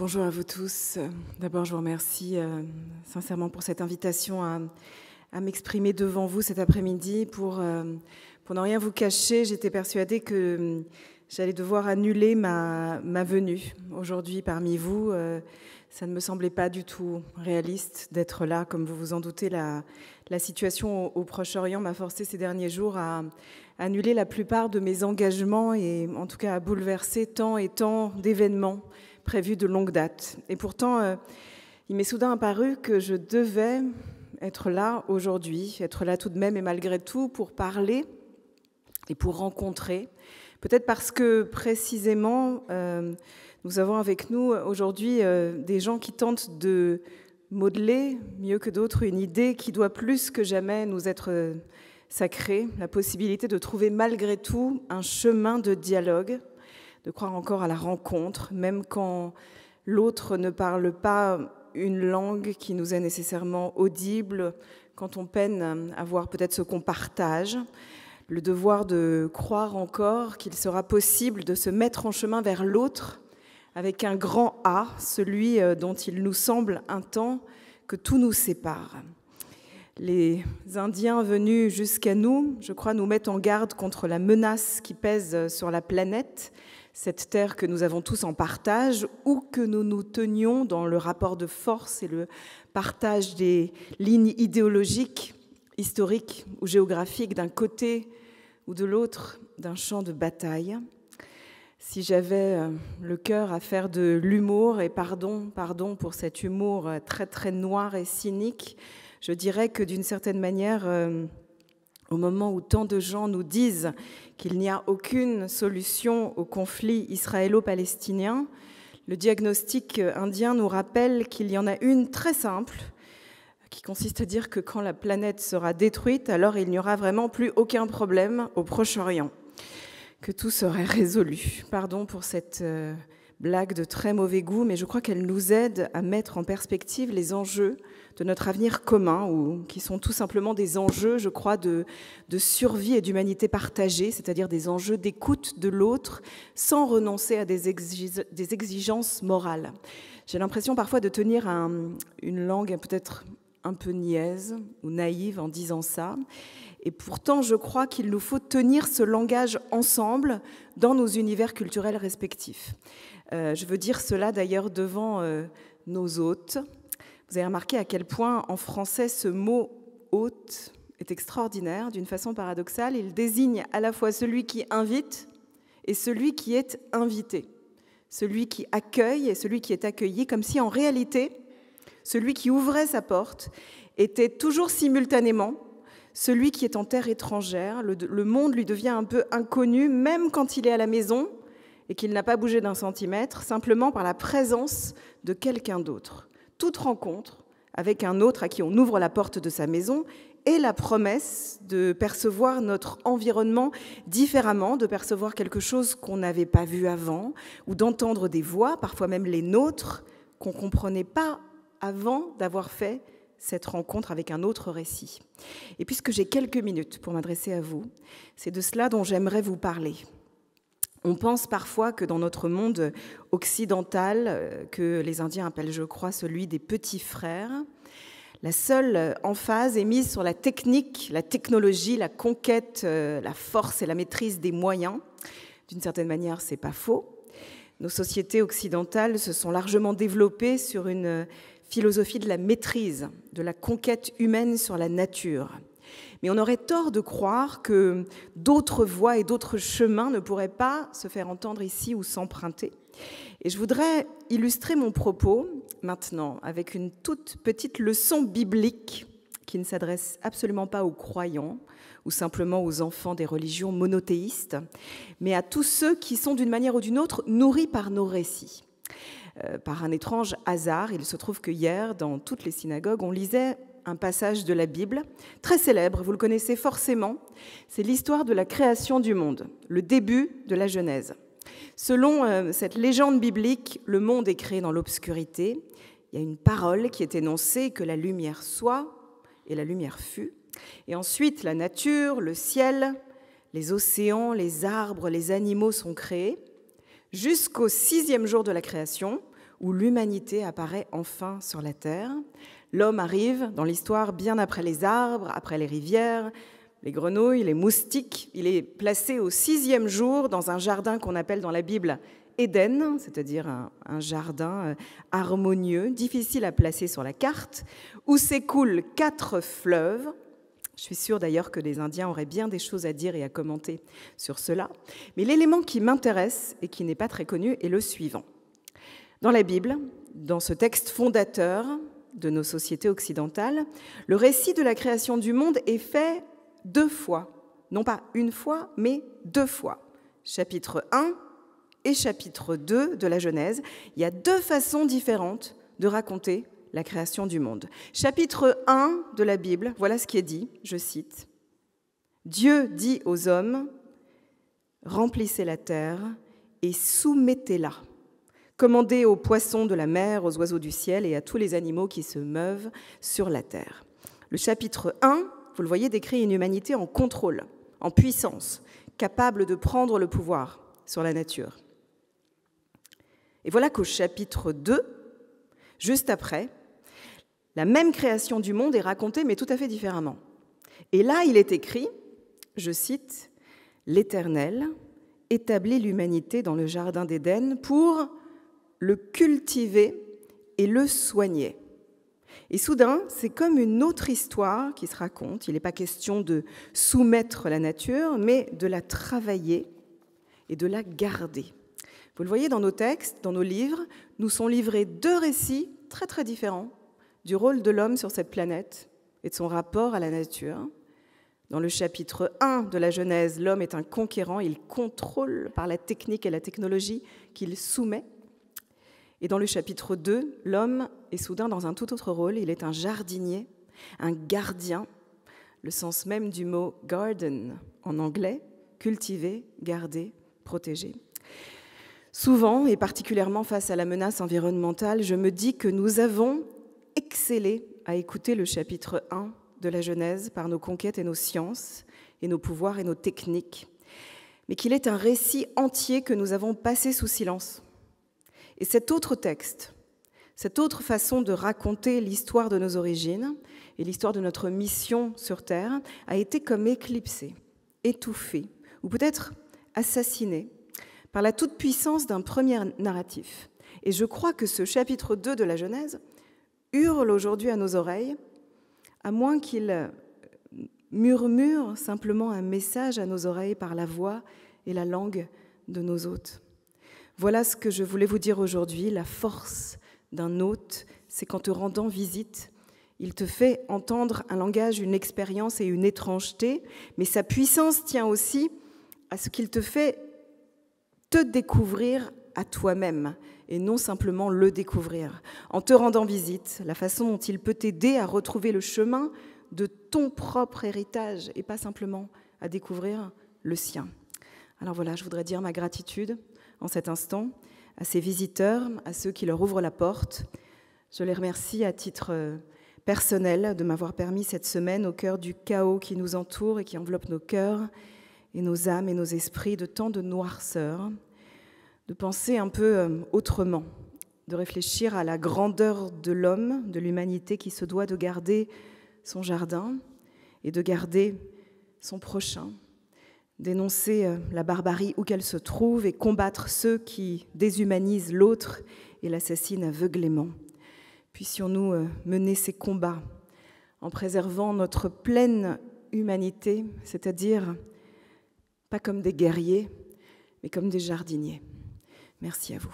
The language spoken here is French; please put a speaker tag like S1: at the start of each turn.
S1: Bonjour à vous tous. D'abord, je vous remercie sincèrement pour cette invitation à m'exprimer devant vous cet après-midi. Pour ne rien vous cacher, j'étais persuadée que j'allais devoir annuler ma venue aujourd'hui parmi vous. Ça ne me semblait pas du tout réaliste d'être là. Comme vous vous en doutez, la situation au Proche-Orient m'a forcé ces derniers jours à annuler la plupart de mes engagements et en tout cas à bouleverser tant et tant d'événements prévus de longue date. Et pourtant, il m'est soudain apparu que je devais être là aujourd'hui, être là tout de même et malgré tout pour parler et pour rencontrer. Peut-être parce que précisément, nous avons avec nous aujourd'hui des gens qui tentent de modeler, mieux que d'autres, une idée qui doit plus que jamais nous être sacrée, la possibilité de trouver malgré tout un chemin de dialogue, de croire encore à la rencontre, même quand l'autre ne parle pas une langue qui nous est nécessairement audible, quand on peine à voir peut-être ce qu'on partage, le devoir de croire encore qu'il sera possible de se mettre en chemin vers l'autre avec un grand A, celui dont il nous semble un temps que tout nous sépare. Les Indiens venus jusqu'à nous, je crois, nous mettent en garde contre la menace qui pèse sur la planète, cette terre que nous avons tous en partage, où que nous nous tenions dans le rapport de force et le partage des lignes idéologiques, historiques ou géographiques d'un côté ou de l'autre d'un champ de bataille. Si j'avais le cœur à faire de l'humour, et pardon pour cet humour très très noir et cynique, je dirais que d'une certaine manière, au moment où tant de gens nous disent qu'il n'y a aucune solution au conflit israélo-palestinien, le diagnostic indien nous rappelle qu'il y en a une très simple, qui consiste à dire que quand la planète sera détruite, alors il n'y aura vraiment plus aucun problème au Proche-Orient, que tout serait résolu. Pardon pour cette blague de très mauvais goût, mais je crois qu'elle nous aide à mettre en perspective les enjeux de notre avenir commun, ou qui sont tout simplement des enjeux, je crois, de survie et d'humanité partagée, c'est-à-dire des enjeux d'écoute de l'autre, sans renoncer à des exigences morales. J'ai l'impression parfois de tenir une langue peut-être un peu niaise ou naïve en disant ça, et pourtant je crois qu'il nous faut tenir ce langage ensemble dans nos univers culturels respectifs. Je veux dire cela d'ailleurs devant nos hôtes. Vous avez remarqué à quel point en français ce mot « hôte » est extraordinaire. D'une façon paradoxale, il désigne à la fois celui qui invite et celui qui est invité, celui qui accueille et celui qui est accueilli, comme si en réalité, celui qui ouvrait sa porte était toujours simultanément celui qui est en terre étrangère. Le monde lui devient un peu inconnu, même quand il est à la maison et qu'il n'a pas bougé d'un centimètre, simplement par la présence de quelqu'un d'autre. Toute rencontre avec un autre à qui on ouvre la porte de sa maison est la promesse de percevoir notre environnement différemment, de percevoir quelque chose qu'on n'avait pas vu avant, ou d'entendre des voix, parfois même les nôtres, qu'on ne comprenait pas avant d'avoir fait cette rencontre avec un autre récit. Et puisque j'ai quelques minutes pour m'adresser à vous, c'est de cela dont j'aimerais vous parler. On pense parfois que dans notre monde occidental, que les Indiens appellent, je crois, celui des petits frères, la seule emphase est mise sur la technique, la technologie, la conquête, la force et la maîtrise des moyens. D'une certaine manière, c'est pas faux. Nos sociétés occidentales se sont largement développées sur une philosophie de la maîtrise, de la conquête humaine sur la nature. Mais on aurait tort de croire que d'autres voies et d'autres chemins ne pourraient pas se faire entendre ici ou s'emprunter. Et je voudrais illustrer mon propos maintenant avec une toute petite leçon biblique qui ne s'adresse absolument pas aux croyants ou simplement aux enfants des religions monothéistes, mais à tous ceux qui sont d'une manière ou d'une autre nourris par nos récits. Par un étrange hasard, il se trouve que hier, dans toutes les synagogues, on lisait un passage de la Bible, très célèbre, vous le connaissez forcément, c'est l'histoire de la création du monde, le début de la Genèse. Selon cette légende biblique, le monde est créé dans l'obscurité, il y a une parole qui est énoncée, que la lumière soit, et la lumière fut, et ensuite la nature, le ciel, les océans, les arbres, les animaux sont créés, jusqu'au 6e jour de la création, où l'humanité apparaît enfin sur la terre. L'homme arrive dans l'histoire bien après les arbres, après les rivières, les grenouilles, les moustiques. Il est placé au 6e jour dans un jardin qu'on appelle dans la Bible Éden, c'est-à-dire un jardin harmonieux, difficile à placer sur la carte, où s'écoulent 4 fleuves. Je suis sûre d'ailleurs que les Indiens auraient bien des choses à dire et à commenter sur cela. Mais l'élément qui m'intéresse et qui n'est pas très connu est le suivant. Dans la Bible, dans ce texte fondateur de nos sociétés occidentales, le récit de la création du monde est fait 2 fois. Non pas une fois, mais 2 fois. Chapitre 1 et chapitre 2 de la Genèse. Il y a 2 façons différentes de raconter la création du monde. Chapitre 1 de la Bible, voilà ce qui est dit, je cite. « Dieu dit aux hommes, remplissez la terre et soumettez-la. Commandez aux poissons de la mer, aux oiseaux du ciel et à tous les animaux qui se meuvent sur la terre. » Le chapitre 1, vous le voyez, décrit une humanité en contrôle, en puissance, capable de prendre le pouvoir sur la nature. Et voilà qu'au chapitre 2, juste après, la même création du monde est racontée, mais tout à fait différemment. Et là, il est écrit, je cite, « L'Éternel établit l'humanité dans le jardin d'Éden pour le cultiver et le soigner. » Et soudain, c'est comme une autre histoire qui se raconte. Il n'est pas question de soumettre la nature, mais de la travailler et de la garder. Vous le voyez dans nos textes, dans nos livres, nous sont livrés 2 récits très très différents du rôle de l'homme sur cette planète et de son rapport à la nature. Dans le chapitre 1 de la Genèse, l'homme est un conquérant, il contrôle par la technique et la technologie qu'il soumet. Et dans le chapitre 2, l'homme est soudain dans un tout autre rôle, il est un jardinier, un gardien, le sens même du mot « garden » en anglais, cultiver, garder, protéger. Souvent, et particulièrement face à la menace environnementale, je me dis que nous avons excellé à écouter le chapitre 1 de la Genèse par nos conquêtes et nos sciences, et nos pouvoirs et nos techniques, mais qu'il est un récit entier que nous avons passé sous silence. Et cet autre texte, cette autre façon de raconter l'histoire de nos origines et l'histoire de notre mission sur Terre a été comme éclipsée, étouffée, ou peut-être assassinée par la toute-puissance d'un premier narratif. Et je crois que ce chapitre 2 de la Genèse hurle aujourd'hui à nos oreilles, à moins qu'il murmure simplement un message à nos oreilles par la voix et la langue de nos hôtes. Voilà ce que je voulais vous dire aujourd'hui. La force d'un hôte, c'est qu'en te rendant visite, il te fait entendre un langage, une expérience et une étrangeté, mais sa puissance tient aussi à ce qu'il te fait te découvrir à toi-même et non simplement le découvrir. En te rendant visite, la façon dont il peut t'aider à retrouver le chemin de ton propre héritage et pas simplement à découvrir le sien. Alors voilà, je voudrais dire ma gratitude en cet instant à ces visiteurs, à ceux qui leur ouvrent la porte. Je les remercie à titre personnel de m'avoir permis cette semaine, au cœur du chaos qui nous entoure et qui enveloppe nos cœurs et nos âmes et nos esprits, de tant de noirceur, de penser un peu autrement, de réfléchir à la grandeur de l'homme, de l'humanité qui se doit de garder son jardin et de garder son prochain, dénoncer la barbarie où qu'elle se trouve et combattre ceux qui déshumanisent l'autre et l'assassinent aveuglément. Puissions-nous mener ces combats en préservant notre pleine humanité, c'est-à-dire pas comme des guerriers, mais comme des jardiniers. Merci à vous.